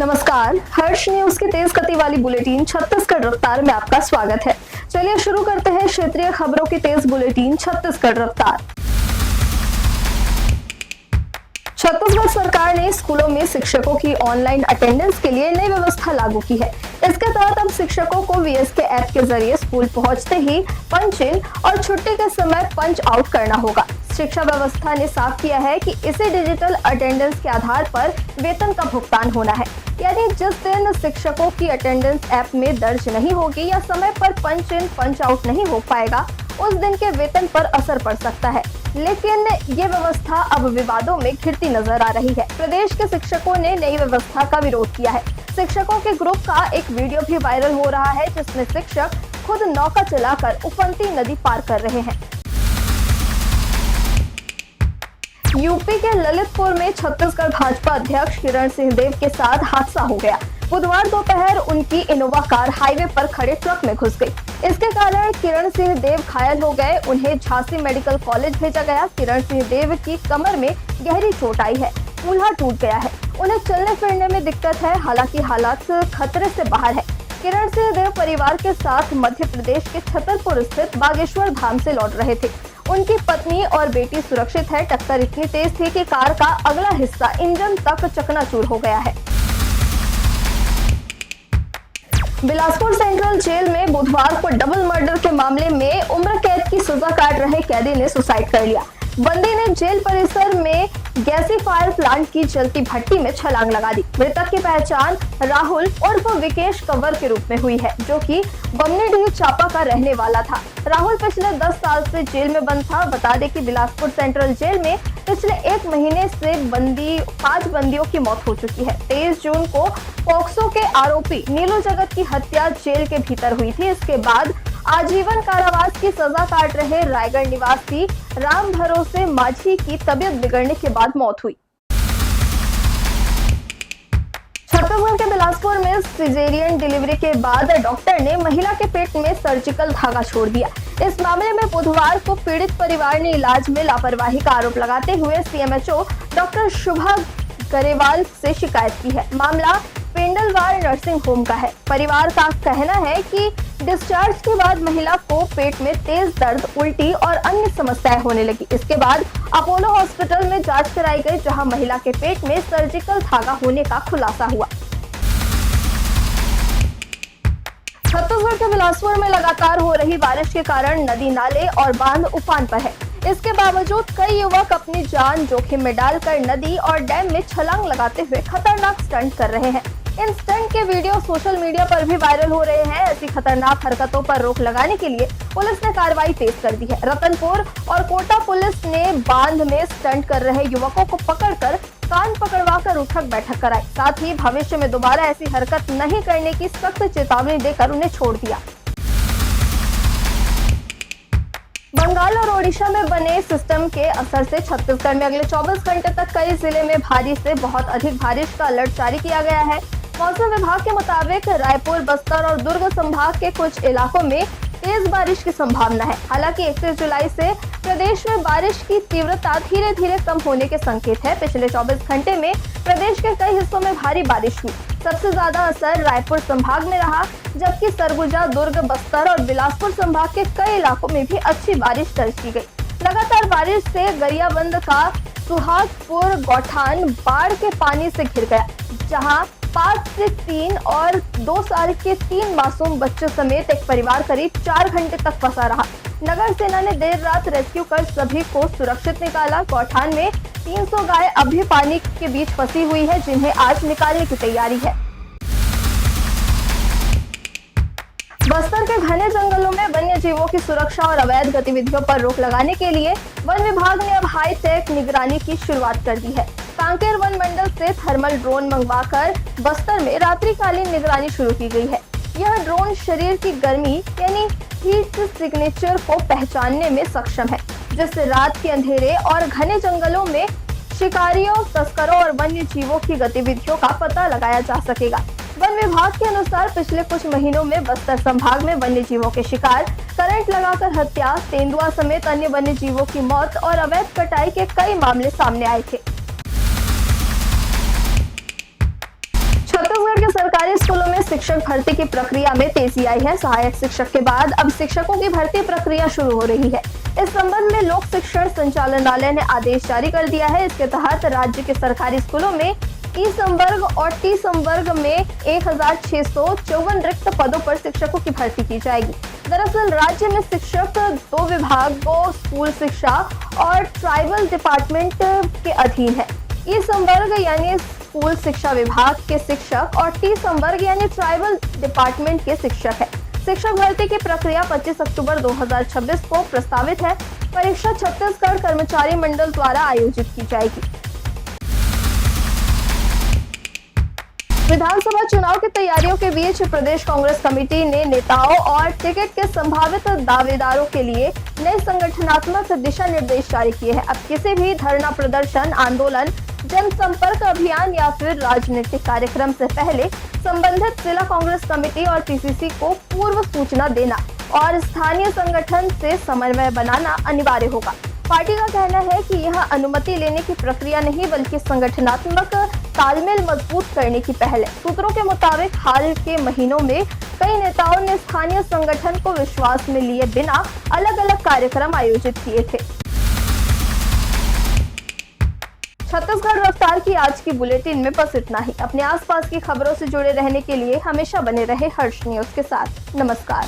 नमस्कार, हर्ष न्यूज की तेज गति वाली बुलेटिन छत्तीसगढ़ रफ्तार में आपका स्वागत है। चलिए शुरू करते हैं क्षेत्रीय खबरों की तेज बुलेटिन छत्तीसगढ़ रफ्तार। छत्तीसगढ़ सरकार ने स्कूलों में शिक्षकों की ऑनलाइन अटेंडेंस के लिए नई व्यवस्था लागू की है। इसके तहत अब शिक्षकों को वीएसके ऐप के जरिए स्कूल पहुंचते ही पंच इन और छुट्टी के समय पंच आउट करना होगा। शिक्षा व्यवस्था ने साफ किया है कि इसे डिजिटल अटेंडेंस के आधार पर वेतन का भुगतान होना है, यानी जिस दिन शिक्षकों की अटेंडेंस ऐप में दर्ज नहीं होगी या समय पर पंच इन पंच आउट नहीं हो पाएगा, उस दिन के वेतन पर असर पड़ सकता है। लेकिन ये व्यवस्था अब विवादों में घिरती नजर आ रही है। प्रदेश के शिक्षकों ने नई व्यवस्था का विरोध किया है। शिक्षकों के ग्रुप का एक वीडियो भी वायरल हो रहा है, जिसमें शिक्षक खुद नौका चलाकर उफनती नदी पार कर रहे हैं। यूपी के ललितपुर में छत्तीसगढ़ भाजपा अध्यक्ष किरण सिंहदेव के साथ हादसा हो गया। बुधवार दोपहर उनकी इनोवा कार हाईवे पर खड़े ट्रक में घुस गई। इसके कारण किरण सिंहदेव घायल हो गए। उन्हें झांसी मेडिकल कॉलेज भेजा गया। किरण सिंहदेव की कमर में गहरी चोट आई है, कूल्हा टूट गया है। उन्हें चलने फिरने में दिक्कत है, हालांकि हालात खतरे से बाहर है। किरण सिंहदेव परिवार के साथ मध्य प्रदेश के छतरपुर स्थित बागेश्वर धाम से लौट रहे थे। उनकी पत्नी और बेटी सुरक्षित है। टक्कर इतनी तेज थी कि कार का अगला हिस्सा इंजन तक चकनाचूर हो गया है। बिलासपुर सेंट्रल जेल में बुधवार को डबल मर्डर के मामले में उम्र कैद की सजा काट रहे कैदी ने सुसाइड कर लिया। बंदी ने जेल परिसर में गैसीफायर प्लांट की जलती भट्टी में छलांग लगा दी। मृतक की पहचान राहुल उर्फ विकेश कंवर के रूप में हुई है, जो कि बमनीडीह चापा का रहने वाला था। राहुल पिछले 10 साल से जेल में बंद था। बता दें कि बिलासपुर सेंट्रल जेल में पिछले 1 महीने से 5 बंदियों की मौत हो चुकी है। 23 जून को पॉक्सो के आरोपी नीलू जगत की हत्या जेल के भीतर हुई थी। इसके बाद आजीवन कारावास की सजा काट रहे रायगढ़ निवासी राम भरोसे माझी की तबीयत बिगड़ने के बाद मौत हुई। छत्तीसगढ़ के बिलासपुर में सिजेरियन डिलीवरी के बाद डॉक्टर ने महिला के पेट में सर्जिकल धागा छोड़ दिया। इस मामले में बुधवार को पीड़ित परिवार ने इलाज में लापरवाही का आरोप लगाते हुए सीएमएचओ डॉक्टर शुभा गरेवाल से शिकायत की है। मामला पेंडलवार नर्सिंग होम का है। परिवार का कहना है कि डिस्चार्ज के बाद महिला को पेट में तेज दर्द, उल्टी और अन्य समस्याएं होने लगी। इसके बाद अपोलो हॉस्पिटल में जांच कराई गई, जहां महिला के पेट में सर्जिकल धागा होने का खुलासा हुआ। छत्तीसगढ़ के बिलासपुर में लगातार हो रही बारिश के कारण नदी, नाले और बांध उफान पर है। इसके बावजूद कई युवक अपनी जान जोखिम में डालकर नदी और डैम में छलांग लगाते हुए खतरनाक स्टंट कर रहे हैं। इन स्टंट के वीडियो सोशल मीडिया पर भी वायरल हो रहे हैं। ऐसी खतरनाक हरकतों पर रोक लगाने के लिए पुलिस ने कार्रवाई तेज कर दी है। रतनपुर और कोटा पुलिस ने बांध में स्टंट कर रहे युवकों को पकड़कर कान पकड़वाकर उठक बैठक कराई। साथ ही भविष्य में दोबारा ऐसी हरकत नहीं करने की सख्त चेतावनी देकर उन्हें छोड़ दिया। बंगाल और ओडिशा में बने सिस्टम के असर से छत्तीसगढ़ में अगले 24 घंटे तक कई जिले में भारी से बहुत अधिक बारिश का अलर्ट जारी किया गया है। मौसम विभाग के मुताबिक रायपुर, बस्तर और दुर्ग संभाग के कुछ इलाकों में तेज बारिश की संभावना है। हालांकि 31 जुलाई से प्रदेश में बारिश की तीव्रता धीरे धीरे कम होने के संकेत है। पिछले 24 घंटे में प्रदेश के कई हिस्सों में भारी बारिश हुई। सबसे ज्यादा असर रायपुर संभाग में रहा, जबकि सरगुजा, दुर्ग, बस्तर और बिलासपुर संभाग के कई इलाकों में भी अच्छी बारिश दर्ज की गई। लगातार बारिश से गरियाबंद का सुहागपुर गौठान बाढ़ के पानी से घिर गया, जहां 5 से 3 और 2 साल के 3 मासूम बच्चों समेत एक परिवार करीब 4 घंटे तक फंसा रहा। नगर सेना ने देर रात रेस्क्यू कर सभी को सुरक्षित निकाला। गौठान में 300 गाय अभी पानी के बीच फंसी हुई है, जिन्हें आज निकालने की तैयारी है। बस्तर के घने जंगलों में वन्य जीवों की सुरक्षा और अवैध गतिविधियों पर रोक लगाने के लिए वन विभाग ने अब हाईटेक निगरानी की शुरुआत कर दी है। कांकेर वन मंडल से थर्मल ड्रोन मंगवाकर बस्तर में रात्रिकालीन निगरानी शुरू की गई है। यह ड्रोन शरीर की गर्मी यानी हीट सिग्नेचर को पहचानने में सक्षम है, जिससे रात के अंधेरे और घने जंगलों में शिकारियों, तस्करों और वन्य जीवों की गतिविधियों का पता लगाया जा सकेगा। वन विभाग के अनुसार पिछले कुछ महीनों में बस्तर संभाग में वन्य जीवों के शिकार, करंट लगाकर हत्या, तेंदुआ समेत अन्य वन्य जीवों की मौत और अवैध कटाई के कई मामले सामने आए थे। शिक्षक भर्ती की प्रक्रिया में तेजी आई है। सहायक शिक्षक के बाद अब शिक्षकों की भर्ती प्रक्रिया शुरू हो रही है। इस संबंध में लोक शिक्षण संचालनालय ने आदेश जारी कर दिया है। इसके तहत राज्य के सरकारी स्कूलों में ई संवर्ग और टी संवर्ग में 1654 रिक्त पदों पर शिक्षकों की भर्ती की जाएगी। दरअसल राज्य में शिक्षक 2 विभागों स्कूल शिक्षा और ट्राइबल डिपार्टमेंट के अधीन है। ई संवर्ग यानी स्कूल शिक्षा विभाग के शिक्षक और टी संवर्ग यानी ट्राइबल डिपार्टमेंट के शिक्षक है। शिक्षक भर्ती की प्रक्रिया 25 अक्टूबर 2026 को प्रस्तावित है। परीक्षा छत्तीसगढ़ कर्मचारी मंडल द्वारा आयोजित की जाएगी। विधानसभा चुनाव की तैयारियों के बीच प्रदेश कांग्रेस कमेटी ने नेताओं और टिकट के संभावित दावेदारों के लिए नए संगठनात्मक दिशा निर्देश जारी किए हैं। अब किसी भी धरना प्रदर्शन, आंदोलन, जनसंपर्क अभियान या फिर राजनीतिक कार्यक्रम से पहले संबंधित जिला कांग्रेस कमेटी और पीसीसी को पूर्व सूचना देना और स्थानीय संगठन से समन्वय बनाना अनिवार्य होगा। पार्टी का कहना है कि यह अनुमति लेने की प्रक्रिया नहीं बल्कि संगठनात्मक तालमेल मजबूत करने की पहल है। सूत्रों के मुताबिक हाल के महीनों में कई नेताओं ने स्थानीय संगठन को विश्वास में लिए बिना अलग अलग कार्यक्रम आयोजित किए थे। छत्तीसगढ़ रफ्तार की आज की बुलेटिन में बस इतना ही। अपने आसपास की खबरों से जुड़े रहने के लिए हमेशा बने रहे हर्ष न्यूज के साथ। नमस्कार।